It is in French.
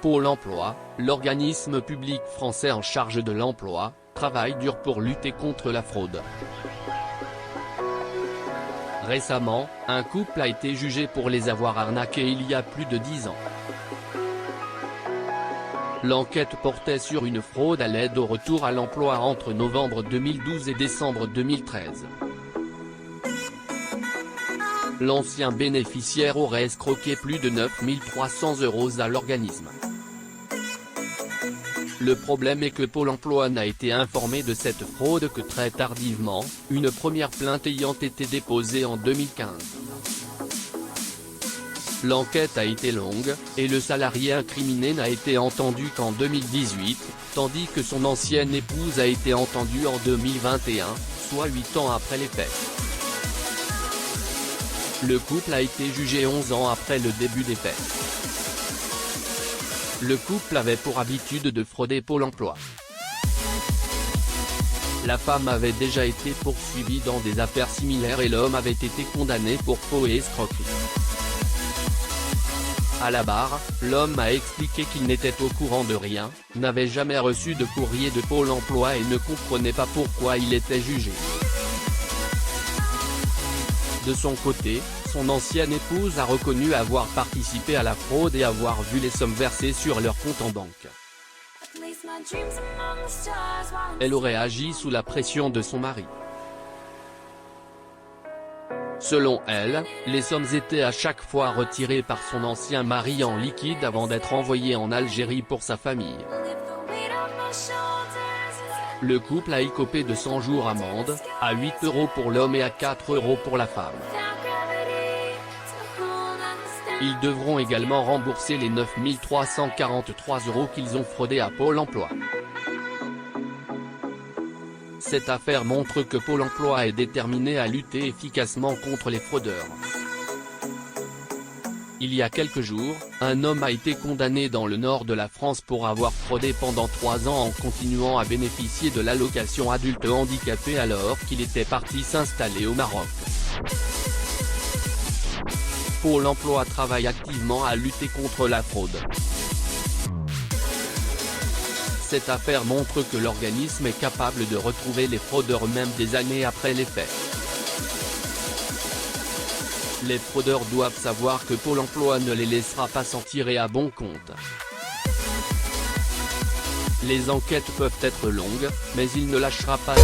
Pôle emploi, l'organisme public français en charge de l'emploi, travaille dur pour lutter contre la fraude. Récemment, un couple a été jugé pour les avoir arnaqués il y a plus de 10 ans. L'enquête portait sur une fraude à l'aide au retour à l'emploi entre novembre 2012 et décembre 2013. L'ancien bénéficiaire aurait escroqué plus de 9 300 € à l'organisme. Le problème est que Pôle emploi n'a été informé de cette fraude que très tardivement, une première plainte ayant été déposée en 2015. L'enquête a été longue, et le salarié incriminé n'a été entendu qu'en 2018, tandis que son ancienne épouse a été entendue en 2021, soit 8 ans après les faits. Le couple a été jugé 11 ans après le début des faits. Le couple avait pour habitude de frauder Pôle emploi. La femme avait déjà été poursuivie dans des affaires similaires et l'homme avait été condamné pour faux et escroquerie. À la barre, l'homme a expliqué qu'il n'était au courant de rien, n'avait jamais reçu de courrier de Pôle emploi et ne comprenait pas pourquoi il était jugé. De son côté, son ancienne épouse a reconnu avoir participé à la fraude et avoir vu les sommes versées sur leur compte en banque. Elle aurait agi sous la pression de son mari. Selon elle, les sommes étaient à chaque fois retirées par son ancien mari en liquide avant d'être envoyées en Algérie pour sa famille. Le couple a écopé de 100 jours amende, à 8 € pour l'homme et à 4 € pour la femme. Ils devront également rembourser les 9 343 € qu'ils ont fraudés à Pôle emploi. Cette affaire montre que Pôle emploi est déterminé à lutter efficacement contre les fraudeurs. Il y a quelques jours, un homme a été condamné dans le nord de la France pour avoir fraudé pendant 3 ans en continuant à bénéficier de l'allocation adulte handicapé alors qu'il était parti s'installer au Maroc. Pôle emploi travaille activement à lutter contre la fraude. Cette affaire montre que l'organisme est capable de retrouver les fraudeurs même des années après les faits. Les fraudeurs doivent savoir que Pôle emploi ne les laissera pas s'en tirer à bon compte. Les enquêtes peuvent être longues, mais il ne lâchera pas.